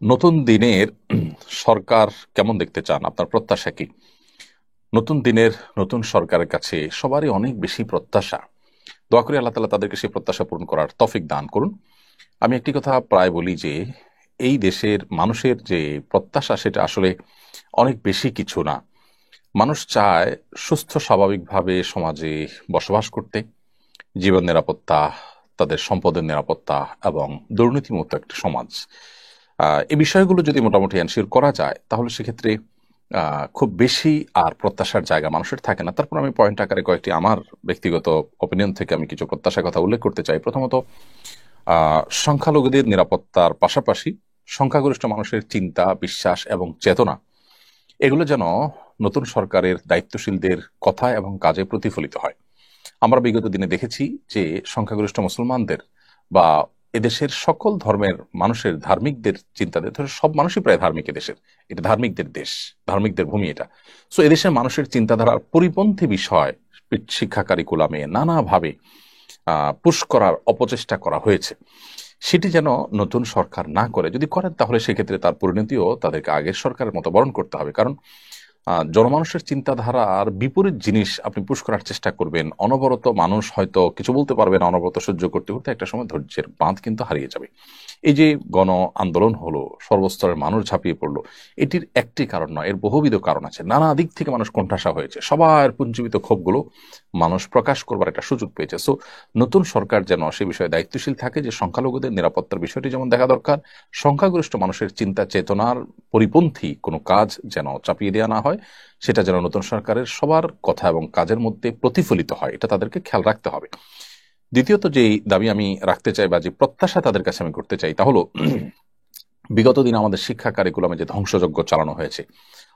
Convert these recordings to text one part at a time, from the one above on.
নতুন দিনের সরকার কেমন দেখতে চান? আপনার প্রত্যাশা কি? নতুন দিনের নতুন সরকারের কাছে সবারই অনেক বেশি প্রত্যাশা। দোয়া করি আল্লাহ তাআলা তাদেরকে সেই প্রত্যাশা পূরণ করার তৌফিক দান করুন। আমি একটি কথা প্রায় বলি যে এই দেশের মানুষের যে প্রত্যাশা সেটা আসলে অনেক বেশি কিছু না। মানুষ চায় সুস্থ স্বাভাবিকভাবে সমাজে বসবাস করতে, জীবন নিরাপত্তা, তাদের সম্পদের নিরাপত্তা এবং দুর্নীতিমুক্ত একটা সমাজ। এই বিষয়গুলো যদি মোটামুটি এনশিওর করা যায় তাহলে সেক্ষেত্রে খুব বেশি আর প্রত্যাশার জায়গা মানুষের থাকে না। তারপর আমি পয়েন্ট আকারে কয়েকটি আমার ব্যক্তিগত অপিনিয়ন থেকে আমি কিছু প্রত্যাশার কথা উল্লেখ করতে চাই। প্রথমত, সংখ্যালঘুদের নিরাপত্তার পাশাপাশি সংখ্যাগরিষ্ঠ মানুষের চিন্তা, বিশ্বাস এবং চেতনা এগুলো যেন নতুন সরকারের দায়িত্বশীলদের কথা এবং কাজে প্রতিফলিত হয়। আমরা বিগত দিনে দেখেছি যে সংখ্যাগরিষ্ঠ মুসলমানদের বা এদেশের সকল ধর্মের মানুষের ধার্মিকদের চিন্তাদের ধরে সব মানুষই প্রায় ধার্মিক। এদেশের এটা ধার্মিকদের দেশ, ধার্মিকদের ভূমি এটা। সো এদেশের মানুষের চিন্তাধারার পরিপন্থী বিষয় শিক্ষা কারিকুলামে নানাভাবে পুশ করার অপচেষ্টা করা হয়েছে। সেটি যেন নতুন সরকার না করে, যদি করেন তাহলে সেক্ষেত্রে তার পরিণতিও তাদেরকে আগের সরকারের মতো বরণ করতে হবে। কারণ জনমানুষের চিন্তাধারার বিপরীত জিনিস আপনি পুশ করার চেষ্টা করবেন, অনবরত মানুষ হয়তো কিছু বলতে পারবে না, অনবরত সহ্য করতে করতে একটা সময় ধৈর্যের বাঁধ কিন্তু হারিয়ে যাবে। এই যে গণ আন্দোলন হলো, সর্বস্তরের মানুষ ঝাঁপিয়ে পড়লো, এটির একটি কারণ নয়, এর বহুবিধ কারণ আছে। নানা দিক থেকে মানুষ কোণঠাসা হয়েছে, সবার পুঞ্জীবিত ক্ষোভগুলো মানুষ প্রকাশ করবার একটা সুযোগ পেয়েছে। সো নতুন সরকার যেন সে বিষয়ে দায়িত্বশীল থাকে, যে সংখ্যালঘুদের নিরাপত্তার বিষয়টি যেমন দেখা দরকার, সংখ্যাগরিষ্ঠ মানুষের চিন্তা চেতনার পরিপন্থী কোনো কাজ যেন চাপিয়ে দেওয়া না হয়, সেটা যেন নতুন সরকারের সবার কথা এবং কাজের মধ্যে প্রতিফলিত হয়, এটা তাদেরকে খেয়াল রাখতে হবে। দ্বিতীয়ত যেই দাবি আমি রাখতে চাই বা যে প্রত্যাশা তাদের কাছে আমি করতে চাই তা হলো, বিগত দিন আমাদের শিক্ষা কারিকুলামে যে ধ্বংসযজ্ঞ চালানো হয়েছে,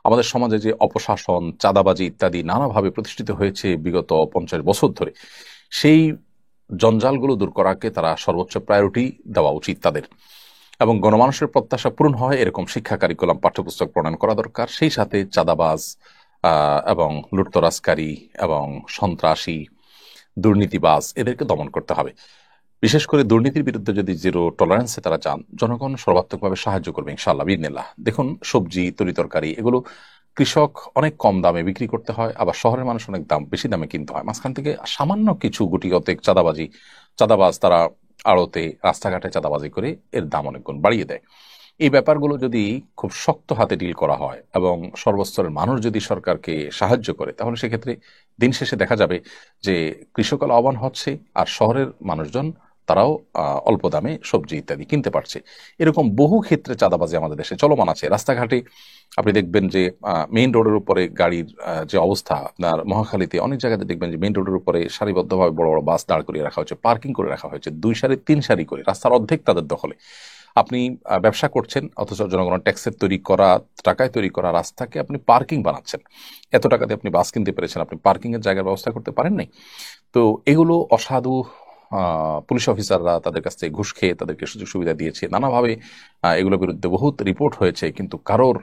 আমাদের সমাজে যে অপশাসন, চাঁদাবাজি ইত্যাদি নানাভাবে প্রতিষ্ঠিত হয়েছে বিগত 50 বছর ধরে, সেই জঞ্জালগুলো দূর করাকে তারা সর্বোচ্চ প্রায়োরিটি দেওয়া উচিত তাদের। এবং গণমানুষের প্রত্যাশা পূরণ হয় এরকম শিক্ষা কারিকুলাম পাঠ্যপুস্তক প্রণয়ন করা দরকার। সেই সাথে চাঁদাবাজ এবং লুটতরাজকারী এবং সন্ত্রাসী, দুর্নীতিবাজ এদেরকে দমন করতে হবে। বিশেষ করে দুর্নীতির বিরুদ্ধে যদি জিরো টলারেন্সে তারা চান, জনগণ সর্বাত্মকভাবে সাহায্য করবে ইনশাআল্লাহ বিইذনিল্লাহ। দেখুন, সবজি, তরিতরকারি এগুলো কৃষক অনেক কম দামে বিক্রি করতে হয়, আবার শহরের মানুষ অনেক বেশি দামে কিনতে হয়। মাঝখান থেকে সামান্য কিছু গুটি অতেক চাঁদাবাজ তারা আড়তে, রাস্তাঘাটে চাঁদাবাজি করে এর দাম অনেক গুণ বাড়িয়ে দেয়। এই ব্যাপারগুলো যদি খুব শক্ত হাতে ডিল করা হয় এবং সর্বস্তরের মানুষ যদি সরকারকে সাহায্য করে, তাহলে সেক্ষেত্রে দিন শেষে দেখা যাবে যে কৃষক লাভবান হচ্ছে আর শহরের মানুষজন তারাও অল্প দামে সবজি ইত্যাদি কিনতে পারছে। এরকম বহু ক্ষেত্রে চাঁদাবাজি আমাদের দেশে চলমান আছে। রাস্তাঘাটে আপনি দেখবেন যে মেইন রোডের উপরে গাড়ির যে অবস্থা, আপনার মহাখালীতে অনেক জায়গাতে দেখবেন যে মেইন রোডের উপরে সারিবদ্ধভাবে বড় বড় বাস দাঁড় করিয়ে রাখা হয়েছে, পার্কিং করে রাখা হয়েছে 2 সারি 3 সারি করে, রাস্তার অর্ধেক তাদের দখলে। আপনি ব্যবসা করছেন অথচ জনগণের ট্যাক্সের তৈরি করা, টাকায় তৈরি করা রাস্তাকে আপনি পার্কিং বানাচ্ছেন। এত টাকাতে আপনি বাস কিনতে পেরেছেন, আপনি পার্কিং এর জায়গার ব্যবস্থা করতে পারেন নাই। তো এগুলো অসাধু পুলিশ অফিসাররা তাদের কাছ থেকে ঘুষ খেয়ে তাদেরকে সুযোগ সুবিধা দিয়েছে নানাভাবে। এগুলোর বিরুদ্ধে বহুত রিপোর্ট হয়েছে, কিন্তু কারোর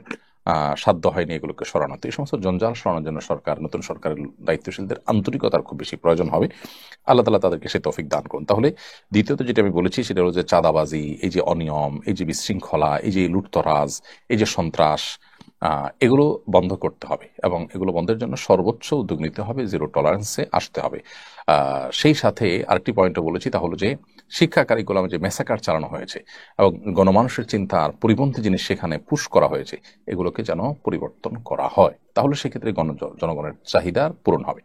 সাধ্য হয়নি এগুলোকে সরানো। তো এই সমস্ত জঞ্জাল সরানোর জন্য নতুন সরকারের দায়িত্বশীলদের আন্তরিকতার খুব বেশি প্রয়োজন হবে। আল্লাহ তাআলা তাদেরকে সে তৌফিক দান করুন। তাহলে দ্বিতীয়ত যেটা আমি বলেছি সেটা হলো যে চাঁদাবাজি, এই যে অনিয়ম, এই যে বিশৃঙ্খলা, এই যে লুটতরাজ, এই যে সন্ত্রাস, এগুলো বন্ধ করতে হবে এবং এগুলো বন্ধের জন্য সর্বোচ্চ উদ্যোগ নিতে হবে, জিরো টলারেন্সে আসতে হবে। সেই সাথে আরেকটি পয়েন্টও বলেছি, তা হলো যে শিক্ষা কারিকুলামে যে মেসাকার চালানো হয়েছে এবং গণমানুষের চিন্তার পরিপন্থী জিনিস সেখানে পুশ করা হয়েছে, এগুলোকে যেন পরিবর্তন করা হয়, তাহলে সেক্ষেত্রে জনগণের চাহিদার পূরণ হবে।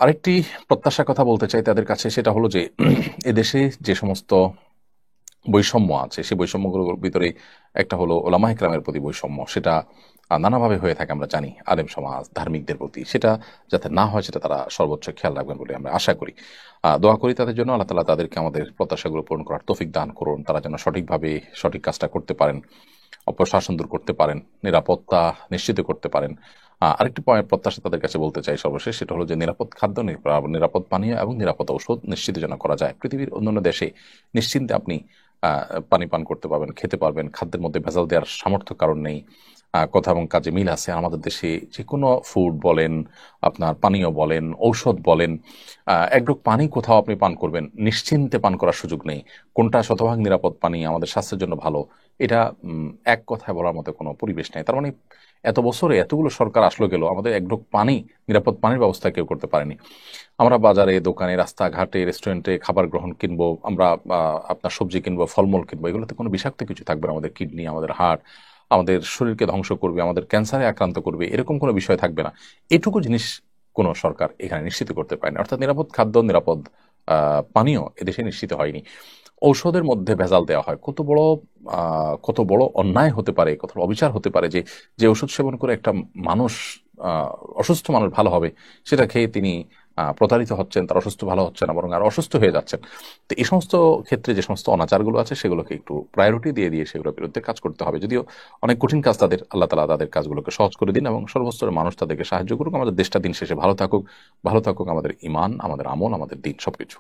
আরেকটি প্রত্যাশার কথা বলতে চাই তাদের কাছে, সেটা হলো যে এদেশে যে সমস্ত বৈষম্য আছে সেই বৈষম্যগুলোর ভিতরে একটা হলো ওলামায়ে কেরামের প্রতি বৈষম্য। সেটা নানাভাবে হয়ে থাকে আমরা জানি, আলেম সমাজ, ধার্মিকদের প্রতি, সেটা যাতে না হয় সেটা তারা সর্বোচ্চ খেয়াল রাখবেন বলে আমরা আশা করি। দোয়া করি তাদের জন্য, আল্লাহ তাআলা তাদেরকে আমাদের প্রত্যাশাগুলো পূরণ করার তৌফিক দান করুন, তারা যেন সঠিকভাবে সঠিক কাজটা করতে পারেন, অপশাসন দূর করতে পারেন, নিরাপত্তা নিশ্চিত করতে পারেন। আরেকটি প্রত্যাশা তাদের কাছে বলতে চাই সর্বশেষ, সেটা হলো যে নিরাপদ খাদ্য, নিরাপদ পানীয় এবং নিরাপদ ঔষধ নিশ্চিত যেন করা যায়। পৃথিবীর অন্যান্য দেশে নিশ্চিন্তে আপনি পানি পান করতে পারবেন, খেতে পারবেন, খাদ্যের মধ্যে ভেজাল দেওয়ার সামর্থ্য কারণ নেই। কথা এবং কাজে মিল আছে। আমাদের দেশে যে কোনো ফুড বলেন, আপনার পানীয় বলেন, ঔষধ বলেন, এক ঢোক পানি কোথাও আপনি পান করবেন, নিশ্চিন্তে পান করার সুযোগ নেই। কোনটা শতভাগ নিরাপদ পানি আমাদের স্বাস্থ্যের জন্য ভালো এটা এক কথায় বলার মতো কোনো পরিবেশ নেই। তার মানে এত বছরে এতগুলো সরকার আসলো গেল, আমাদের এক ঢোক পানি, নিরাপদ পানির ব্যবস্থা কেউ করতে পারেনি। আমরা বাজারে, দোকানে, রাস্তাঘাটে, রেস্টুরেন্টে খাবার গ্রহণ কিনবো, আমরা আপনার সবজি কিনবো, ফলমূল কিনবো, এগুলোতে কোনো বিষাক্ত কিছু থাকবে না, আমাদের কিডনি, আমাদের হার্ট, আমাদের শরীরকে ধ্বংস করবে, আমাদের ক্যান্সারে আক্রান্ত করবে, এরকম কোনো বিষয় থাকবে না। এটুকু জিনিস কোনো সরকার এখানে নিশ্চিত করতে পারেনি। অর্থাৎ নিরাপদ খাদ্য, নিরাপদ পানীয় এদেশে নিশ্চিত হয়নি। ঔষধের মধ্যে ভেজাল দেওয়া হয়, কত বড় অন্যায় হতে পারে, কত বড় অবিচার হতে পারে যে যে ওষুধ সেবন করে একটা মানুষ, অসুস্থ মানুষ ভালো হবে, সেটা খেয়ে তিনি প্রতারিত হচ্ছেন, তার অসুস্থ ভালো হচ্ছে না, বরং আর অসুস্থ হয়ে যাচ্ছেন। তো এই সমস্ত ক্ষেত্রে যে সমস্ত অনাচারগুলো আছে সেগুলোকে একটু প্রায়োরিটি দিয়ে সেগুলোর বিরুদ্ধে কাজ করতে হবে। যদিও অনেক কঠিন কাজ তাদের, আল্লাহ তাআলা তাদের কাজগুলোকে সহজ করে দিন এবং সর্বস্তরের মানুষ তাদেরকে সাহায্য করুক। আমাদের দেশটা দিন শেষে ভালো থাকুক, ভালো থাকুক আমাদের ঈমান, আমাদের আমল, আমাদের দিন, সবকিছু।